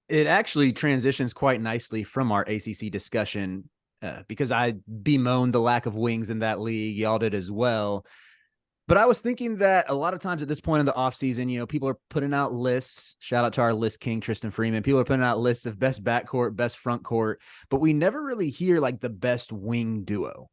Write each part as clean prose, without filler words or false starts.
It actually transitions quite nicely from our ACC discussion because I bemoaned the lack of wings in that league. Y'all did as well. But I was thinking that a lot of times at this point in the offseason, people are putting out lists. Shout out to our list king, Tristan Freeman. People are putting out lists of best backcourt, best front court, but we never really hear like the best wing duo.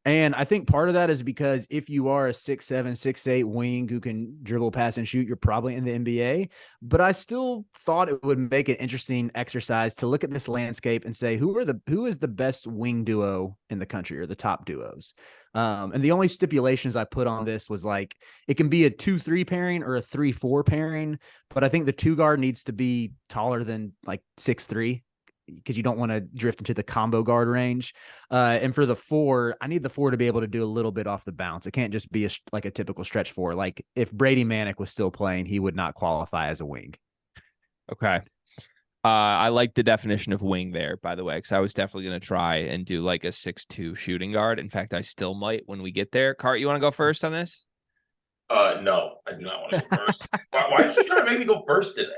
And I think part of that is because if you are a 6'7", 6'8" wing who can dribble, pass, and shoot, you're probably in the NBA. But I still thought it would make an interesting exercise to look at this landscape and say who is the best wing duo in the country, or the top duos. And the only stipulations I put on this was like it can be a 2-3 pairing or a 3-4 pairing, but I think the two guard needs to be taller than like 6'3", because you don't want to drift into the combo guard range. And for the four, I need the four to be able to do a little bit off the bounce. It can't just be like a typical stretch four. Like if Brady Manick was still playing, he would not qualify as a wing. Okay. I like the definition of wing there, by the way, because I was definitely going to try and do like a 6'2" shooting guard. In fact, I still might when we get there. Cart, you want to go first on this? No, I do not want to go first. Why are you trying to make me go first today?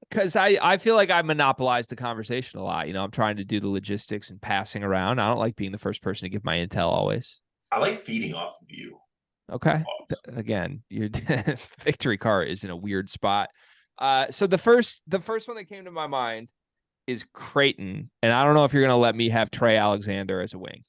Because I feel like I monopolize the conversation a lot. I'm trying to do the logistics and passing around. I don't like being the first person to give my intel always. I like feeding off of you. Okay. Again, your victory cart is in a weird spot. So the first one that came to my mind is Creighton. And I don't know if you're going to let me have Trey Alexander as a wing.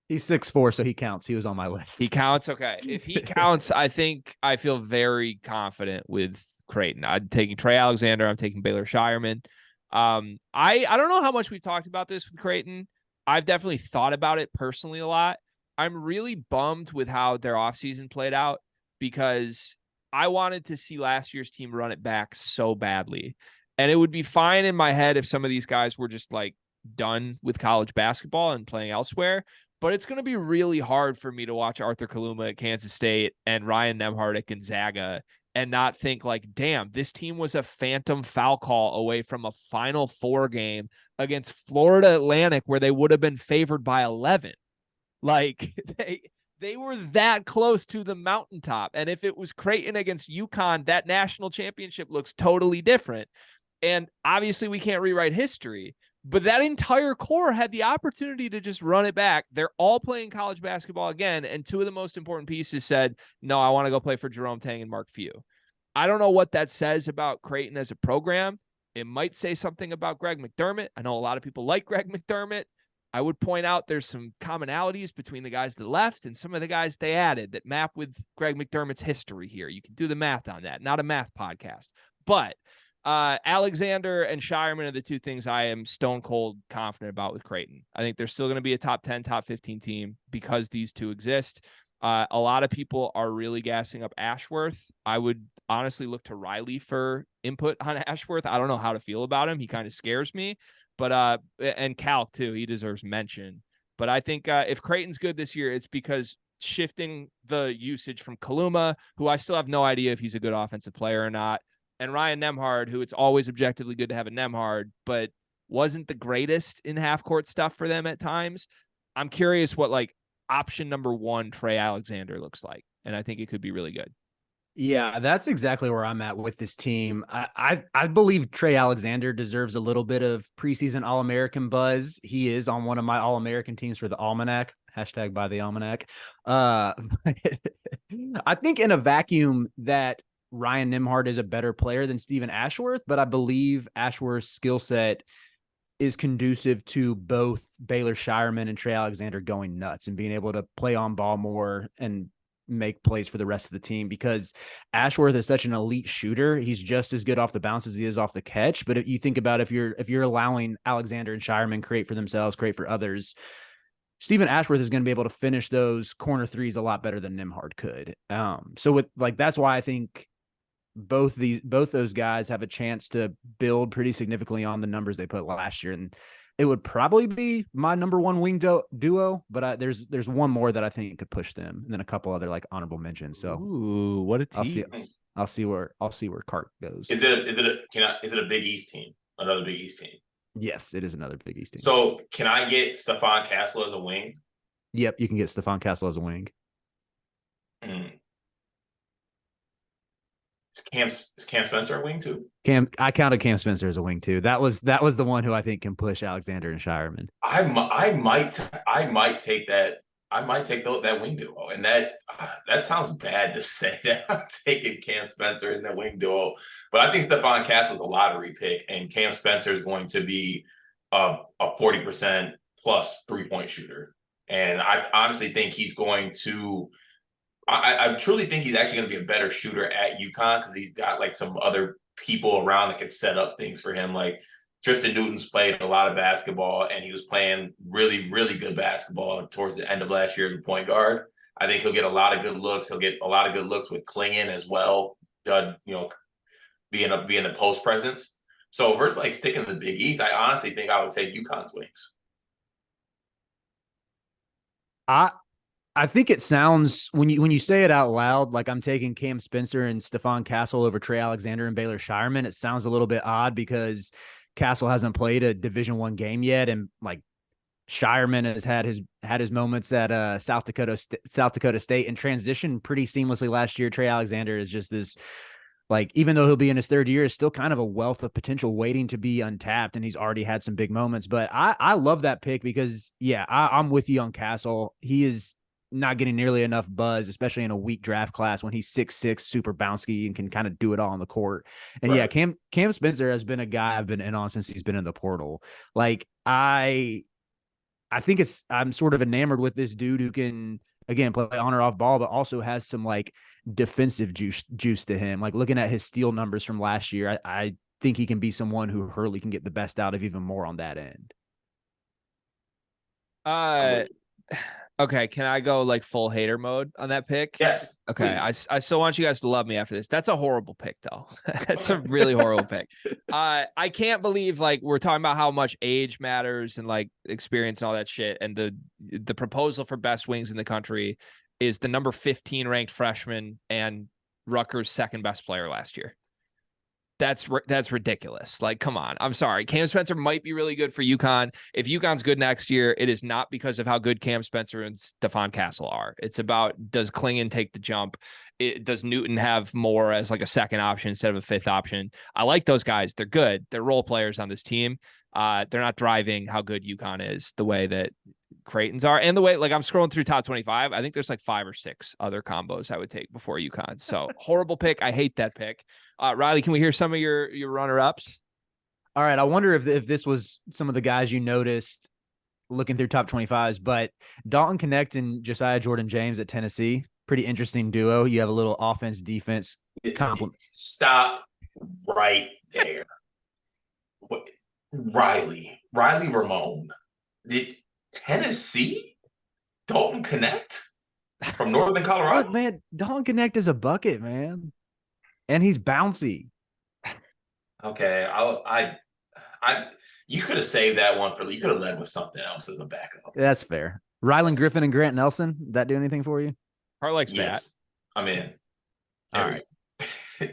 He's 6'4", so he counts. He was on my list. He counts? Okay. If he counts, I think I feel very confident with Creighton. I'm taking Trey Alexander. I'm taking Baylor Shireman. I don't know how much we've talked about this with Creighton. I've definitely thought about it personally a lot. I'm really bummed with how their offseason played out because I wanted to see last year's team run it back so badly. And it would be fine in my head if some of these guys were just like done with college basketball and playing elsewhere. But it's going to be really hard for me to watch Arthur Kaluma at Kansas State and Ryan Nembhard at Gonzaga and not think like, damn, this team was a phantom foul call away from a Final Four game against Florida Atlantic where they would have been favored by 11. Like they were that close to the mountaintop. And if it was Creighton against UConn, that national championship looks totally different. And obviously we can't rewrite history, but that entire core had the opportunity to just run it back. They're all playing college basketball again. And two of the most important pieces said, no, I want to go play for Jerome Tang and Mark Few. I don't know what that says about Creighton as a program. It might say something about Greg McDermott. I know a lot of people like Greg McDermott. I would point out there's some commonalities between the guys that left and some of the guys they added that map with Greg McDermott's history here. You can do the math on that. Not a math podcast. But Alexander and Shireman are the two things I am stone cold confident about with Creighton. I think they're still going to be a top 10, top 15 team because these two exist. A lot of people are really gassing up Ashworth. I would honestly look to Riley for input on Ashworth. I don't know how to feel about him. He kind of scares me. But and Calc too, he deserves mention. But I think if Creighton's good this year, it's because shifting the usage from Kaluma, who I still have no idea if he's a good offensive player or not, and Ryan Nembhard, who it's always objectively good to have a Nembhard, but wasn't the greatest in half court stuff for them at times. I'm curious what like option number one Trey Alexander looks like, and I think it could be really good. Yeah, that's exactly where I'm at with this team. I believe Trey Alexander deserves a little bit of preseason All-American buzz. He is on one of my All-American teams for the Almanac, hashtag by the Almanac. I think in a vacuum that Ryan Nembhard is a better player than Stephen Ashworth, but I believe Ashworth's skill set is conducive to both Baylor Shireman and Trey Alexander going nuts and being able to play on ball more and make plays for the rest of the team, because Ashworth is such an elite shooter. He's just as good off the bounce as he is off the catch. But if you think about if you're allowing Alexander and Shireman create for themselves, create for others, Stephen Ashworth is going to be able to finish those corner threes a lot better than Nembhard could. So with like, that's why I think both those guys have a chance to build pretty significantly on the numbers they put last year. And it would probably be my number one wing duo, but there's one more that I think could push them, and then a couple other like honorable mentions. So, ooh, what a team! I'll see where Cart goes. Is it a Big East team? Another Big East team? Yes, it is another Big East team. So can I get Stephon Castle as a wing? Yep, you can get Stephon Castle as a wing. Cam Spencer a wing too? I counted Cam Spencer as a wing too. That was the one who I think can push Alexander and Shireman. I might take that. I might take that wing duo, and that sounds bad to say that I'm taking Cam Spencer in the wing duo, but I think Stephon Castle's a lottery pick, and Cam Spencer is going to be a 40% plus 3-point shooter, and I honestly think he's going to. I truly think he's actually going to be a better shooter at UConn because he's got like some other people around that can set up things for him. Like Tristan Newton's played a lot of basketball, and he was playing really, really good basketball towards the end of last year as a point guard. I think he'll get a lot of good looks. He'll get a lot of good looks with Clingan as well. Being the post presence. So versus like sticking to the Big East, I honestly think I would take UConn's wings. I think it sounds when you say it out loud, like I'm taking Cam Spencer and Stephon Castle over Trey Alexander and Baylor Shireman. It sounds a little bit odd because Castle hasn't played a Division I game yet, and like Shireman has had his moments at South Dakota State and transitioned pretty seamlessly last year. Trey Alexander is just this, like, even though he'll be in his third year, is still kind of a wealth of potential waiting to be untapped, and he's already had some big moments. But I love that pick because, yeah, I'm with you on Castle. He is not getting nearly enough buzz, especially in a weak draft class when he's 6'6", super bouncy, and can kind of do it all on the court. And right. Yeah, Cam Spencer has been a guy I've been in on since he's been in the portal. Like I think I'm sort of enamored with this dude who can, again, play on or off ball, but also has some like defensive juice to him. Like looking at his steal numbers from last year, I think he can be someone who Hurley can get the best out of even more on that end. Okay, can I go like full hater mode on that pick? Yes. Okay, I still want you guys to love me after this. That's a horrible pick, though. That's a really horrible pick. I can't believe like we're talking about how much age matters and like experience and all that shit. And the proposal for best wings in the country is the number 15 ranked freshman and Rutgers' second best player last year. That's ridiculous. Like, come on. I'm sorry. Cam Spencer might be really good for UConn. If UConn's good next year, it is not because of how good Cam Spencer and Stephon Castle are. It's about, does Clingan take the jump? Does Newton have more as like a second option instead of a fifth option? I like those guys. They're good. They're role players on this team. They're not driving how good UConn is the way that Creighton's are. And the way, like, I'm scrolling through top 25. I think there's like 5 or 6 other combos I would take before UConn. So horrible pick. I hate that pick. Riley, can we hear some of your runner-ups? All right. I wonder if this was some of the guys you noticed looking through top 25s, but Dalton Knecht and Josiah Jordan-James at Tennessee, pretty interesting duo. You have a little offense, defense complement. Stop right there. Riley Ramon. Did Tennessee? Dalton Knecht from Northern Colorado? Look, man, Dalton Knecht is a bucket, man. And he's bouncy. Okay, you could have saved that one you could have led with something else as a backup. That's fair. Rylan Griffin and Grant Nelson, that do anything for you? Hart likes that. I'm in. All right.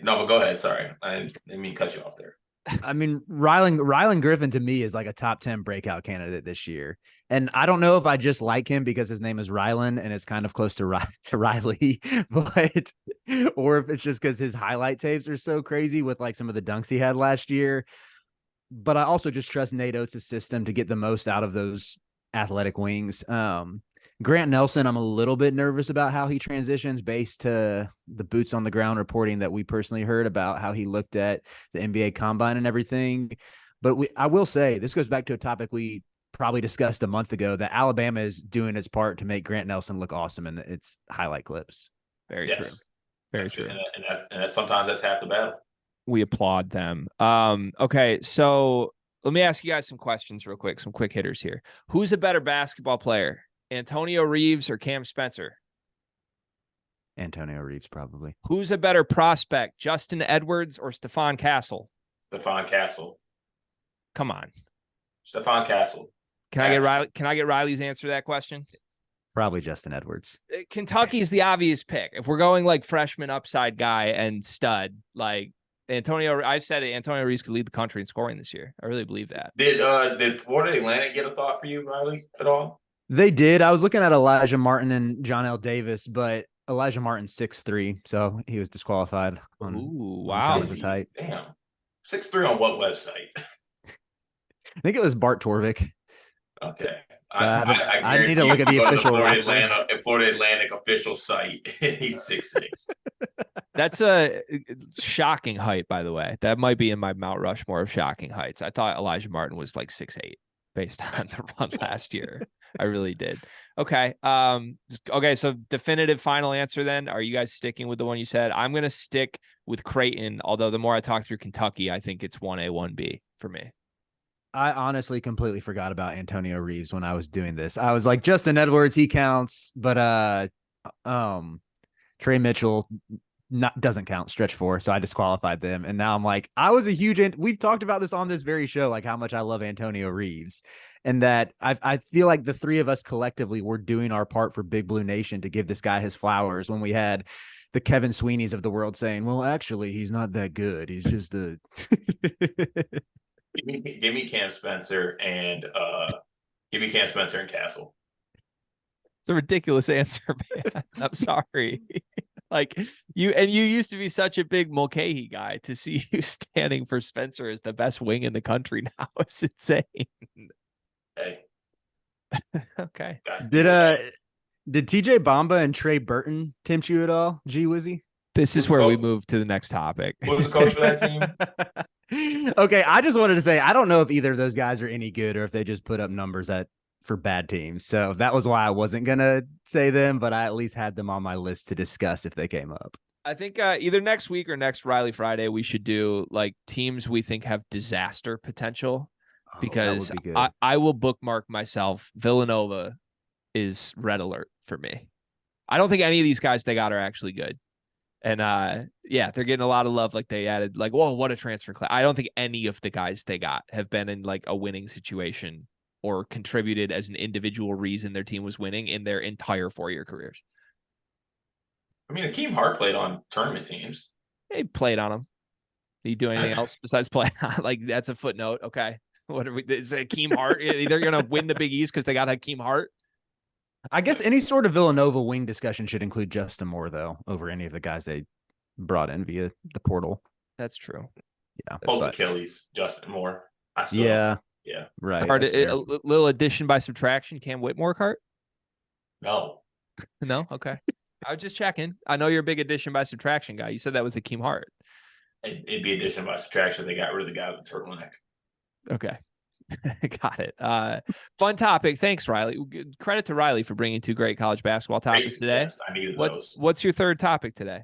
No, but go ahead. Sorry, I didn't mean to cut you off there. I mean, Rylan Griffin to me is like a top 10 breakout candidate this year. And I don't know if I just like him because his name is Rylan and it's kind of close to Riley, but or if it's just because his highlight tapes are so crazy with like some of the dunks he had last year. But I also just trust Nate Oates' system to get the most out of those athletic wings. Grant Nelson, I'm a little bit nervous about how he transitions based to the boots on the ground reporting that we personally heard about how he looked at the NBA Combine and everything. But I will say, this goes back to a topic we probably discussed a month ago, that Alabama is doing its part to make Grant Nelson look awesome in its highlight clips. Very true. Very true. And that's sometimes that's half the battle. We applaud them. Okay, so let me ask you guys some questions real quick, some quick hitters here. Who's a better basketball player? Antonio Reeves or Cam Spencer? Antonio Reeves, probably. Who's a better prospect, Justin Edwards or Stephon Castle? Stephon Castle. Come on. Stephon Castle. Can I get Riley's answer to that question? Probably Justin Edwards. Kentucky's the obvious pick. If we're going like freshman upside guy and stud, like I've said it, Antonio Reeves could lead the country in scoring this year. I really believe that. Did Florida Atlantic get a thought for you, Riley, at all? They did. I was looking at Elijah Martin and John L. Davis, but Elijah Martin 6'3", so he was disqualified on Ooh, on wow. account Is of his he? height. Damn. 6'3" on what website? I think it was Bart Torvik. Okay. But I I need guarantee to you look at the go to the official roster. Florida Atlantic official site. He's 6'6". That's a shocking height, by the way. That might be in my Mount Rushmore of shocking heights. I thought Elijah Martin was like 6'8" based on the run last year. I really did. Okay. Okay. So definitive final answer then. Are you guys sticking with the one you said? I'm going to stick with Creighton. Although the more I talk through Kentucky, I think it's 1A, 1B for me. I honestly completely forgot about Antonio Reeves when I was doing this. I was like, Justin Edwards, he counts, but Trey Mitchell doesn't count, stretch four, so I disqualified them. And now I'm like, I was a huge we've talked about this on this very show, like how much I love Antonio Reeves, and that I feel like the three of us collectively were doing our part for Big Blue Nation to give this guy his flowers when we had the Kevin Sweeneys of the world saying, well, actually, he's not that good. He's just a Give me Cam Spencer and Castle. It's a ridiculous answer, man. I'm sorry. Like you used to be such a big Mulcahy guy. To see you standing for Spencer as the best wing in the country now is insane. Hey. Okay. Did TJ Bamba and Trey Burton tempt you at all, G Wizzy? This is where we move to the next topic. Who was the coach for that team? Okay, I just wanted to say I don't know if either of those guys are any good or if they just put up numbers for bad teams. So that was why I wasn't gonna say them, but I at least had them on my list to discuss if they came up. I think either next week or next Riley Friday, we should do like teams we think have disaster potential, because I will bookmark myself. Villanova is red alert for me. I don't think any of these guys they got are actually good. And yeah, they're getting a lot of love. Like they added, like, whoa, what a transfer class. I don't think any of the guys they got have been in like a winning situation or contributed as an individual reason their team was winning in their entire 4-year careers. I mean, Akeem Hart played on tournament teams. He played on them. Did he do anything else besides play? Like that's a footnote. Okay. What are we? Is Akeem Hart? They're gonna win the Big East because they got Akeem Hart. I guess any sort of Villanova wing discussion should include Justin Moore, though, over any of the guys they brought in via the portal. That's true. Yeah. Both Achilles, Justin Moore. Yeah. Right. A little addition by subtraction. Cam Whitmore cart? No. No? Okay. I was just checking. I know you're a big addition by subtraction guy. You said that with Akeem Hart. It'd be addition by subtraction. They got rid of the guy with the turtleneck. Okay. Got it. Fun topic. Thanks, Riley. Credit to Riley for bringing 2 great college basketball topics today. Yes, I needed those. What's your third topic today?